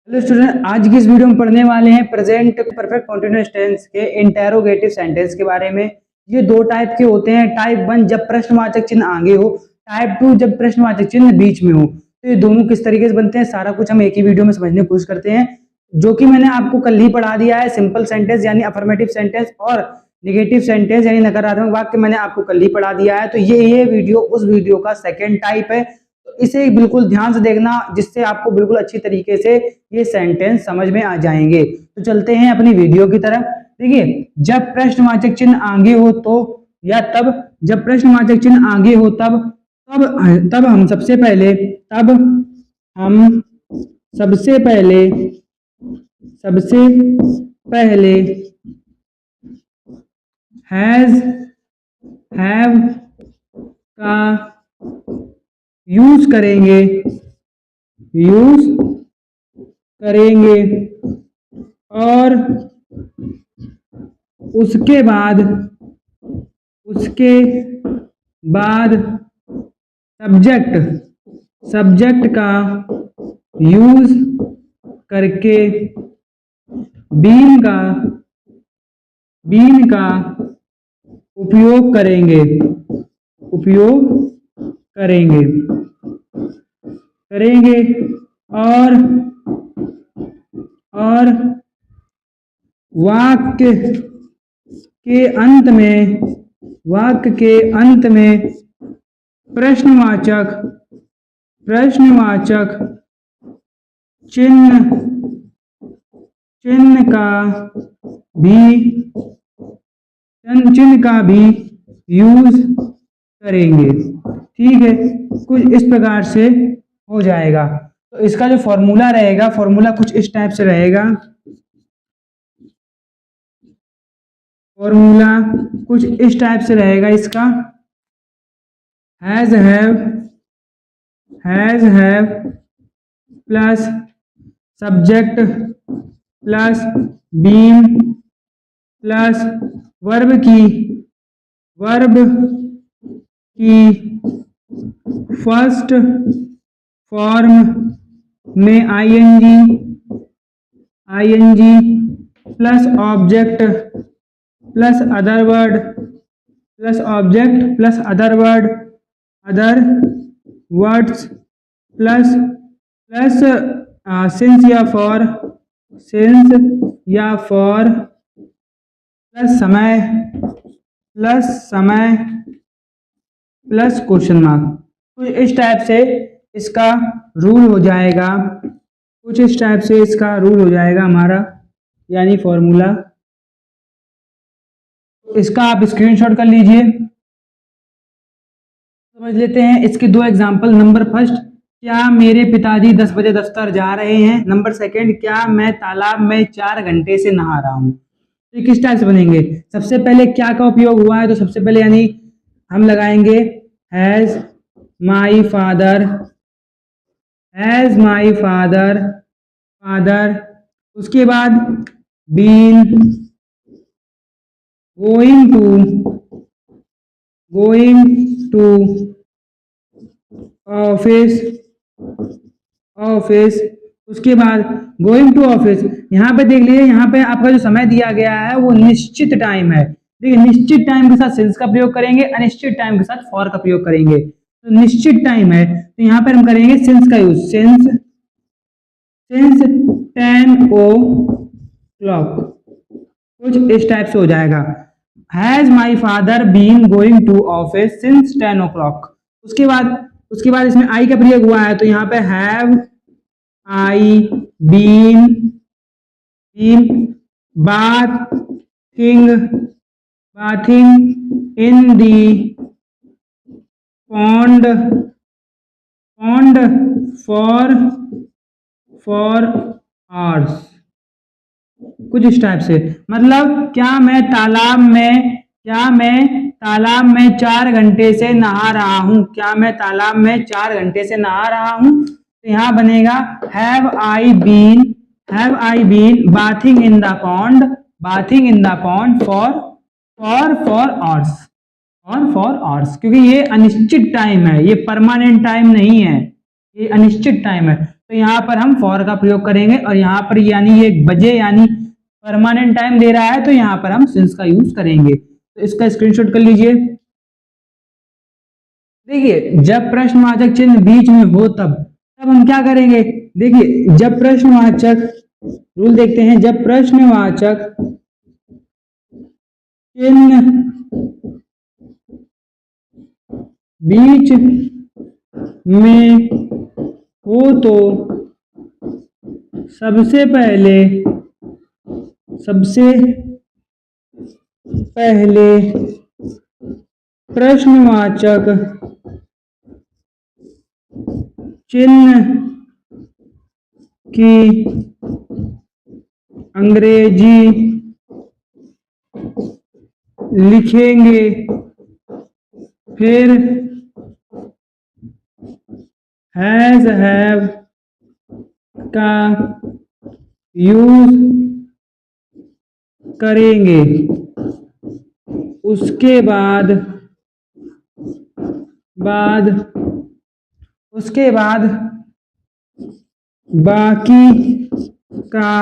Hello student, आज की इस वीडियो में पढ़ने वाले हैं प्रेजेंट परफेक्ट कंटीन्यूअस टेंस के इंटेरोगेटिव सेंटेंस के बारे में। ये दो टाइप के होते हैं। टाइप 1 जब प्रश्नवाचक चिन्ह आगे हो, टाइप 2 जब प्रश्नवाचक चिन्ह बीच में हो। तो ये दोनों किस तरीके से बनते हैं सारा कुछ हम एक ही वीडियो में समझने की कोशिश करते हैं, जो कि मैंने आपको कल ही पढ़ा दिया है। सिंपल सेंटेंस यानी अफर्मेटिव सेंटेंस और निगेटिव सेंटेंस यानी नकारात्मक वाक्य मैंने आपको कल ही पढ़ा दिया है। तो ये वीडियो उस वीडियो का सेकेंड टाइप है। इसे बिल्कुल ध्यान से देखना, जिससे आपको बिल्कुल अच्छी तरीके से ये सेंटेंस समझ में आ जाएंगे। तो चलते हैं अपनी वीडियो की तरफ। देखिए, जब प्रश्नवाचक चिन्ह आगे हो तो या तब, जब प्रश्नवाचक चिन्ह आगे हो तब हम सबसे पहले हैज हैव का यूज करेंगे और उसके बाद सब्जेक्ट का यूज करके बीन का उपयोग करेंगे और वाक्य के अंत में प्रश्नवाचक चिन्ह का भी यूज करेंगे। ठीक है, कुछ इस प्रकार से हो जाएगा। तो इसका जो फॉर्मूला रहेगा, फॉर्मूला कुछ इस टाइप से रहेगा। इसका has have plus subject plus been plus verb की फर्स्ट फॉर्म में ING plus object plus other words plus since या फॉर प्लस समय प्लस क्वेश्चन मार्क। कुछ इस टाइप से इसका रूल हो जाएगा, हमारा यानी फॉर्मूला। इसका आप स्क्रीनशॉट कर लीजिए। समझ लेते हैं इसके दो एग्जाम्पल। नंबर फर्स्ट, क्या मेरे पिताजी 10 बजे दफ्तर जा रहे हैं। नंबर सेकंड, क्या मैं तालाब में 4 घंटे से नहा रहा हूँ। तो किस टाइप से बनेंगे? सबसे पहले क्या का उपयोग हुआ है, तो सबसे पहले यानी हम लगाएंगे हैज माई फादर उसके बाद बीन गोइंग टू ऑफिस उसके बाद गोइंग टू ऑफिस। यहाँ पे देख लीजिए, यहाँ पे आपका जो समय दिया गया है वो निश्चित टाइम है। देखिए, निश्चित टाइम के साथ सिंस का प्रयोग करेंगे, अनिश्चित टाइम के साथ फॉर का प्रयोग करेंगे। तो निश्चित टाइम है तो यहाँ पर हम करेंगे सिंस का यूज। Since 10 o'clock। कुछ इस टाइप से हो जाएगा। Has my father been going to office since 10 o'clock। उसके बाद इसमें आई का प्रयोग हुआ है, तो यहाँ पे have I been bathing in the pond for hours। कुछ इस टाइप से, मतलब क्या मैं तालाब में 4 घंटे से नहा रहा हूं। तो यहाँ बनेगा have I been bathing in the pond for hours. क्योंकि ये अनिश्चित टाइम है, ये परमानेंट टाइम नहीं है, ये अनिश्चित टाइम है। तो यहाँ पर हम फॉर का प्रयोग करेंगे और यहाँ पर यानी ये बजे यानी परमानेंट टाइम दे रहा है तो यहाँ पर हम सिंस का यूज करेंगे। तो इसका स्क्रीनशॉट कर लीजिए। देखिए जब प्रश्नवाचक चिन्ह बीच में हो तब हम क्या करेंगे। देखिए जब प्रश्नवाचक, रूल देखते हैं, जब प्रश्नवाचक चिन्ह बीच में हो तो सबसे पहले प्रश्नवाचक चिन्ह की अंग्रेजी लिखेंगे, फिर हैज हैव का यूज करेंगे। उसके बाद बाकी का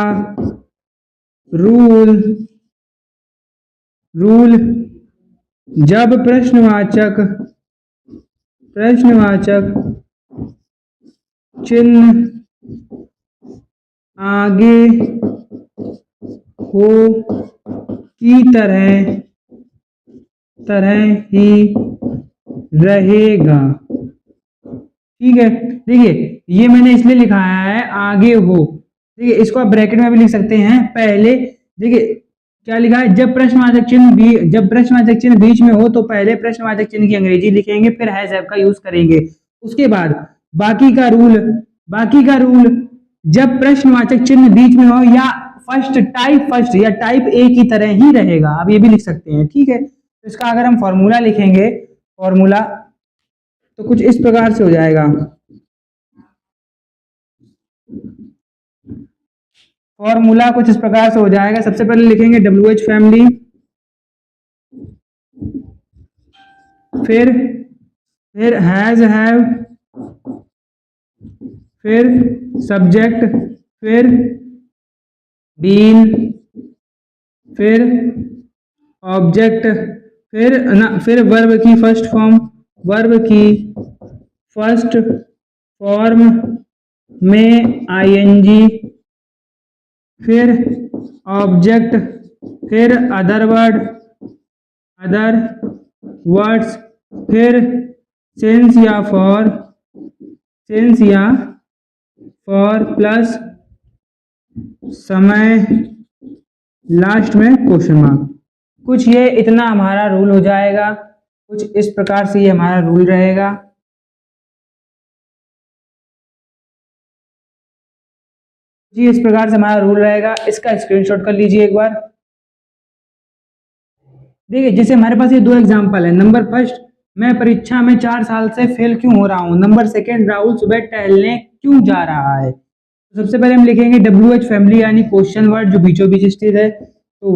रूल जब प्रश्नवाचक चिन्ह आगे हो की तरह ही रहेगा। ठीक है, देखिए ये मैंने इसलिए लिखा है आगे हो। देखिए इसको आप ब्रैकेट में भी लिख सकते हैं। पहले देखिए क्या लिखा है, जब प्रश्नवाचक चिन्ह बीच में हो तो पहले प्रश्नवाचक चिन्ह की अंग्रेजी लिखेंगे, फिर हैज हैव का यूज करेंगे। उसके बाद बाकी का रूल जब प्रश्नवाचक चिन्ह बीच में हो या फर्स्ट या टाइप ए की तरह ही रहेगा। आप ये भी लिख सकते हैं। ठीक है, तो इसका अगर हम फॉर्मूला लिखेंगे, फॉर्मूला तो कुछ इस प्रकार से हो जाएगा। फॉर्मूला कुछ इस प्रकार से हो जाएगा। सबसे पहले लिखेंगे WH फैमिली, फिर हैज हैव, फिर सब्जेक्ट, फिर बीन, फिर ऑब्जेक्ट, फिर वर्ब की फर्स्ट फॉर्म में ING, फिर ऑब्जेक्ट, फिर अदर वर्ड्स, फिर सिंस या फॉर प्लस समय, लास्ट में क्वेश्चन मार्क। कुछ ये इतना हमारा रूल हो जाएगा। कुछ इस प्रकार से ये हमारा रूल रहेगा। जी इस प्रकार से हमारा रूल रहेगा। इसका स्क्रीनशॉट कर लीजिए एक बार। देखिए जैसे हमारे पास ये दो एग्जांपल है। नंबर फर्स्ट, मैं परीक्षा में 4 साल से फेल क्यों हो रहा हूँ। नंबर सेकंड, राहुल सुबह टहलने क्यों जा रहा है। तो सबसे पहले हम लिखेंगे WH फैमिली यानी क्वेश्चन वर्ड जो बीचों बीच स्थित है। तो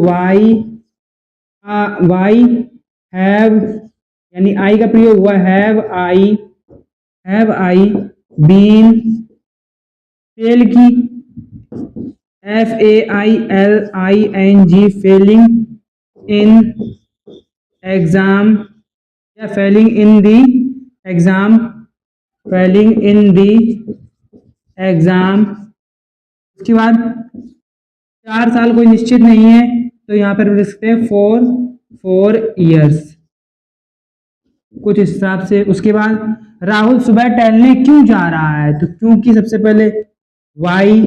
वाई हैव यानी आई का प्रयोग हुआ, हैव आई बीन, फेल की FAILING फेलिंग इन एग्जाम या फेलिंग इन दी एग्जाम। उसके बाद 4 साल कोई निश्चित नहीं है तो यहाँ पर लिख सकते हैं 4 years कुछ हिसाब से। उसके बाद राहुल सुबह टहलने क्यों जा रहा है, तो क्योंकि सबसे पहले वाई,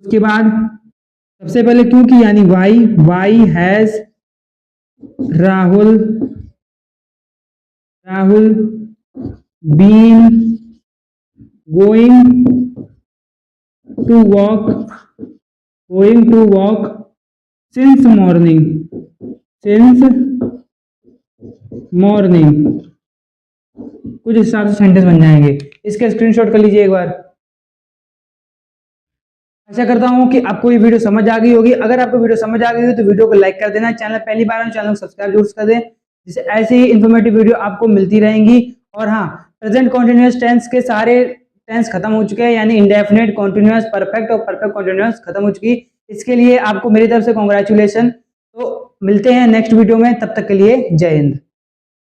उसके बाद सबसे पहले क्योंकि यानी why has Rahul been going to walk since morning. कुछ हिसाब से सेंटेंस बन जाएंगे। इसका स्क्रीनशॉट कर लीजिए एक बार। आशा करता हूं कि आपको ये वीडियो समझ आ गई होगी। अगर आपको वीडियो समझ आ गई हो तो वीडियो को लाइक कर देना। चैनल पहली बार है, चैनल को सब्सक्राइब जरूर कर दें, जिससे ऐसे ही इन्फॉर्मेटिव वीडियो आपको मिलती रहेंगी। और हाँ, प्रेजेंट कॉन्टिन्यूअस टेंस के सारे टेंस खत्म हो चुके हैं, यानी इंडेफिनिट, कॉन्टिन्यूअस, परफेक्ट और परफेक्ट कॉन्टिन्यूअस खत्म हो चुकी। इसके लिए आपको मेरी तरफ से कॉन्ग्रेचुलेशन। तो मिलते हैं नेक्स्ट वीडियो में, तब तक के लिए जय हिंद।